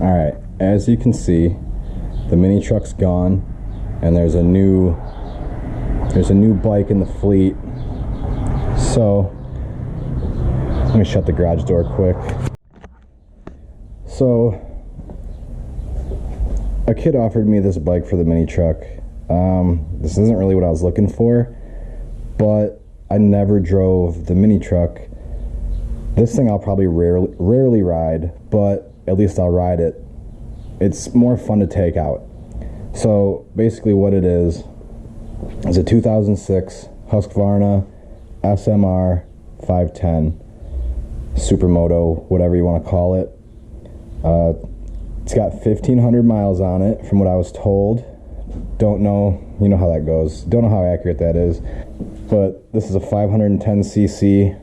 Alright, as you can see, the mini truck's gone, and there's a new bike in the fleet. So let me shut the garage door quick. So a kid offered me this bike for the mini truck. This isn't really what I was looking for, but I never drove the mini truck. This thing I'll probably rarely ride, but at least I'll ride it. It's more fun to take out. So basically what it is a 2006 Husqvarna SMR 510 supermoto, whatever you want to call it. It's got 1,500 miles on it from what I was told. Don't know, you know how that goes. Don't know how accurate that is. But this is a 510cc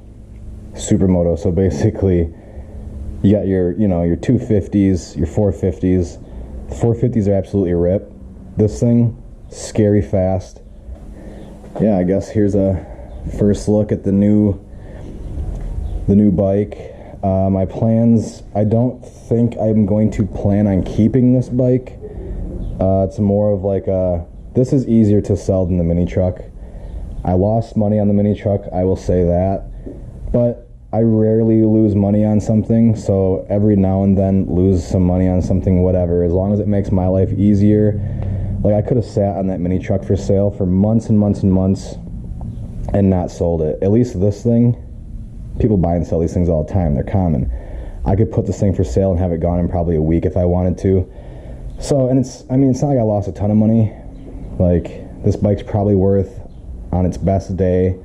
supermoto. So basically you got your 250s, your 450s. The 450s are absolutely a rip. This thing, scary fast. Yeah, I guess here's a first look at the new bike. My plans, I don't think I'm going to plan on keeping this bike. It's more of like this is easier to sell than the mini truck. I lost money on the mini truck, I will say that, but I rarely lose money on something, so every now and then lose some money on something, whatever, as long as it makes my life easier. Like, I could have sat on that mini truck for sale for months and months and months and not sold it. At least this thing, people buy and sell these things all the time, they're common. I could put this thing for sale and have it gone in probably a week if I wanted to. So, and it's not like I lost a ton of money. Like, this bike's probably worth, on its best day,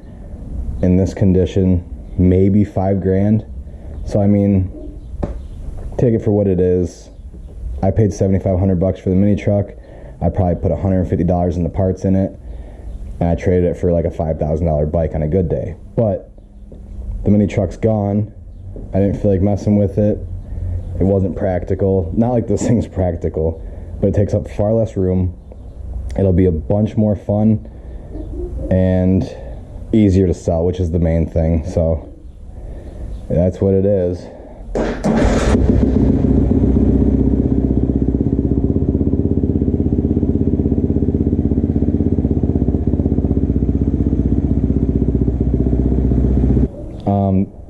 in this condition, maybe $5,000. So I mean, take it for what it is. I paid $7,500 for the mini truck. I probably put $150 in the parts in it, and I traded it for like a $5,000 bike on a good day. But the mini truck's gone. I didn't feel like messing with it. It wasn't practical. Not like this thing's practical, but it takes up far less room. It'll be a bunch more fun and easier to sell, which is the main thing. So that's what it is.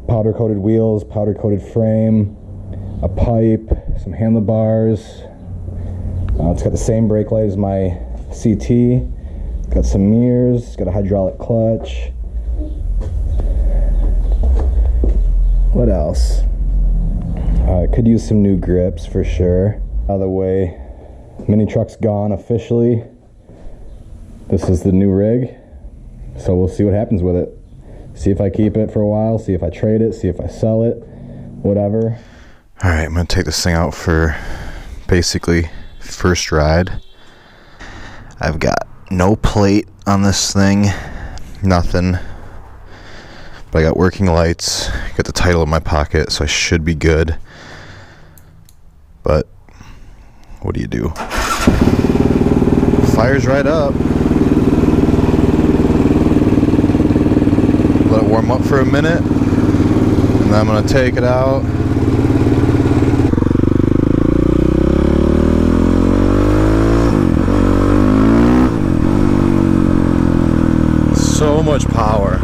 Powder coated wheels, powder coated frame, a pipe, some handlebars. It's got the same brake light as my CT. Got some mirrors, it's got a hydraulic clutch. What else? Could use some new grips for sure. By the way, mini truck's gone officially. This is the new rig, so we'll see what happens with it. See if I keep it for a while, see if I trade it, see if I sell it, whatever. Alright, I'm going to take this thing out for basically first ride. I've got no plate on this thing, nothing. But I got working lights, got the title in my pocket, so I should be good. But what do you do? Fires right up. Let it warm up for a minute, and then I'm going to take it out. So much power.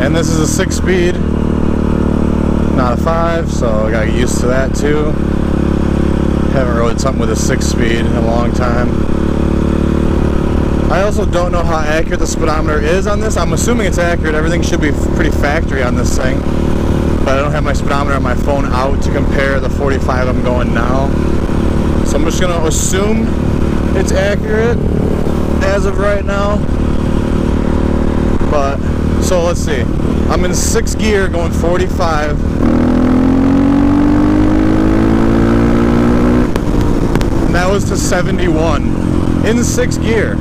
And this is a 6-speed, not a 5, so I gotta get used to that too. Haven't rode something with a 6-speed in a long time. I also don't know how accurate the speedometer is on this. I'm assuming it's accurate. Everything should be pretty factory on this thing. But I don't have my speedometer on my phone out to compare the 45 I'm going now. So I'm just gonna assume it's accurate as of right now. But so let's see. I'm in 6th gear going 45. And that was to 71 in 6th gear.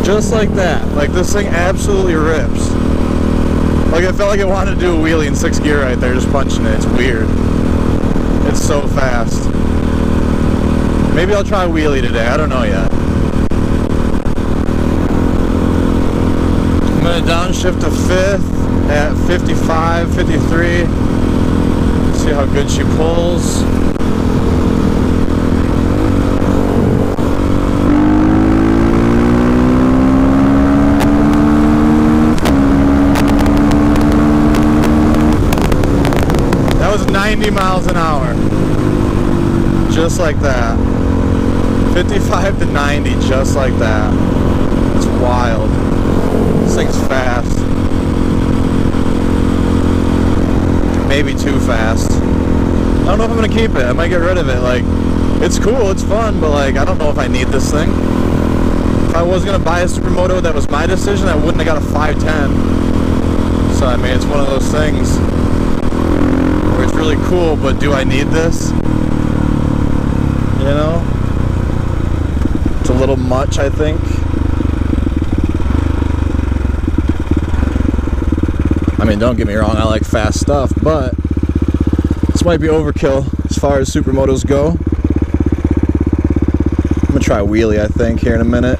Just like that. Like, this thing absolutely rips. Like, I felt like I wanted to do a wheelie in 6th gear right there, just punching it. It's weird. It's so fast. Maybe I'll try wheelie today, I don't know yet. I'm gonna downshift to 5th at 55, 53. See how good she pulls. That was 90 miles an hour. Just like that. 55 to 90, just like that. It's wild. This thing's fast. Maybe too fast. I don't know if I'm gonna keep it. I might get rid of it. Like, it's cool, it's fun, but like, I don't know if I need this thing. If I was gonna buy a supermoto, that was my decision, I wouldn't have got a 510. So I mean, it's one of those things where it's really cool, but do I need this? You know? It's a little much, I think. I mean, don't get me wrong, I like fast stuff, but this might be overkill as far as supermotos go. I'm gonna try a wheelie, I think, here in a minute.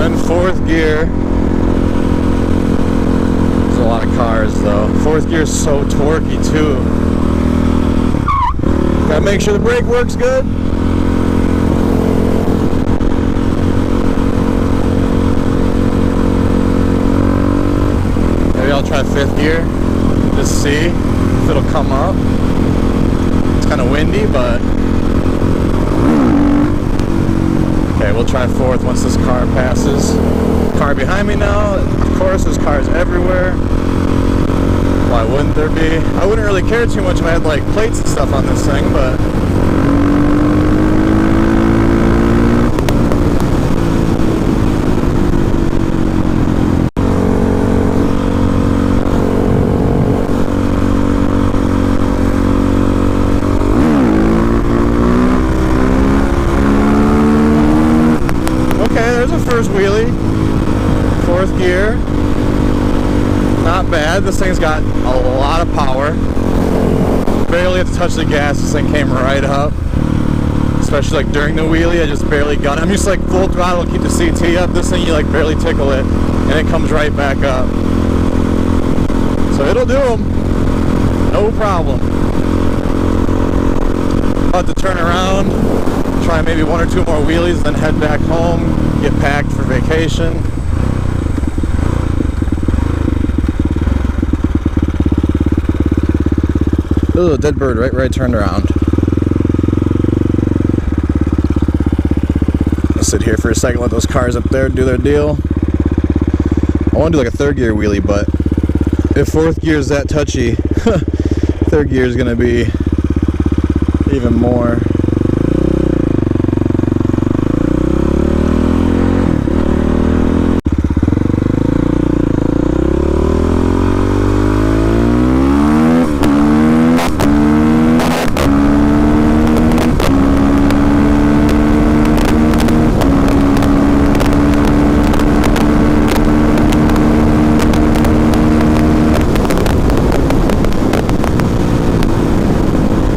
And 4th gear. There's a lot of cars, though. 4th gear is so torquey, too. Gotta make sure the brake works good. Maybe I'll try 5th gear, just see if it'll come up. It's kind of windy, but okay, we'll try 4th once this car passes. Car behind me now, of course, there's cars everywhere. Why wouldn't there be? I wouldn't really care too much if I had like plates and stuff on this thing, but first wheelie, 4th gear, not bad. This thing's got a lot of power. Barely had to touch the gas, this thing came right up. Especially like during the wheelie, I just barely got it. I'm used to like full throttle, keep the CT up. This thing you like barely tickle it, and it comes right back up. So it'll do them, no problem. About to turn around, try maybe 1 or 2 more wheelies, then head back home, get packed for vacation. Ooh, dead bird right where I turned around. I'll sit here for a second, let those cars up there do their deal. I want to do like a 3rd gear wheelie, but if 4th gear is that touchy, 3rd gear is going to be even more.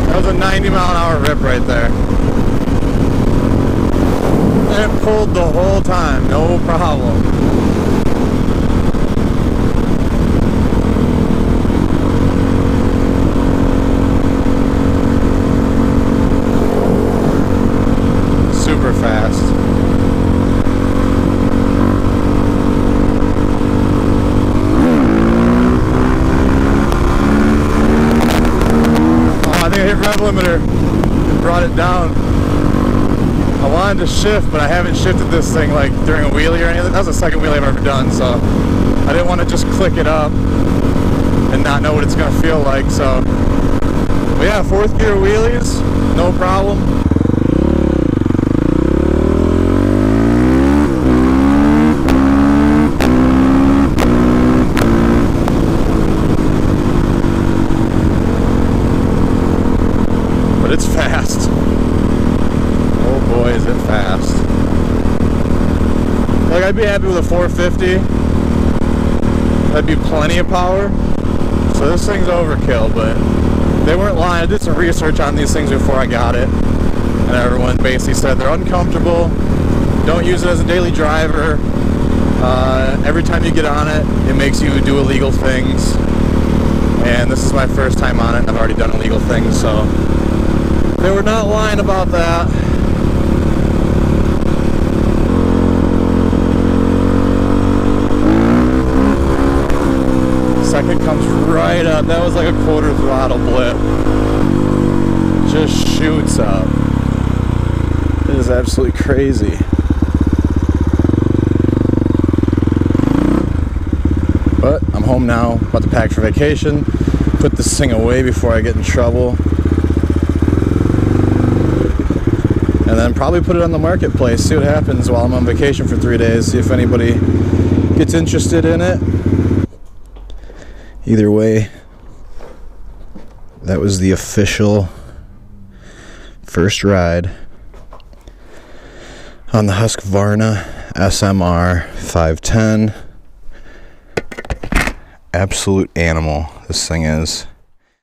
That was a 90-mile-an-hour rip right there. And it pulled the whole time, no problem. Super fast. I think I hit rev limiter and brought it down. I wanted to shift, but I haven't shifted this thing like during a wheelie or anything. That was the 2nd wheelie I've ever done, so I didn't want to just click it up and not know what it's going to feel like. So, but yeah, 4th gear wheelies, no problem. But it's fast. Oh boy, is it fast. Like, I'd be happy with a 450. That'd be plenty of power. So this thing's overkill, but they weren't lying. I did some research on these things before I got it, and everyone basically said they're uncomfortable. Don't use it as a daily driver. Every time you get on it, it makes you do illegal things. And this is my first time on it, and I've already done illegal things, so they were not lying about that. Second comes right up. That was like a quarter throttle blip. Just shoots up. It is absolutely crazy. But I'm home now, about to pack for vacation. Put this thing away before I get in trouble. And then probably put it on the marketplace, see what happens while I'm on vacation for 3 days, see if anybody gets interested in it. Either way, that was the official first ride on the Husqvarna SMR 510. Absolute animal, this thing is.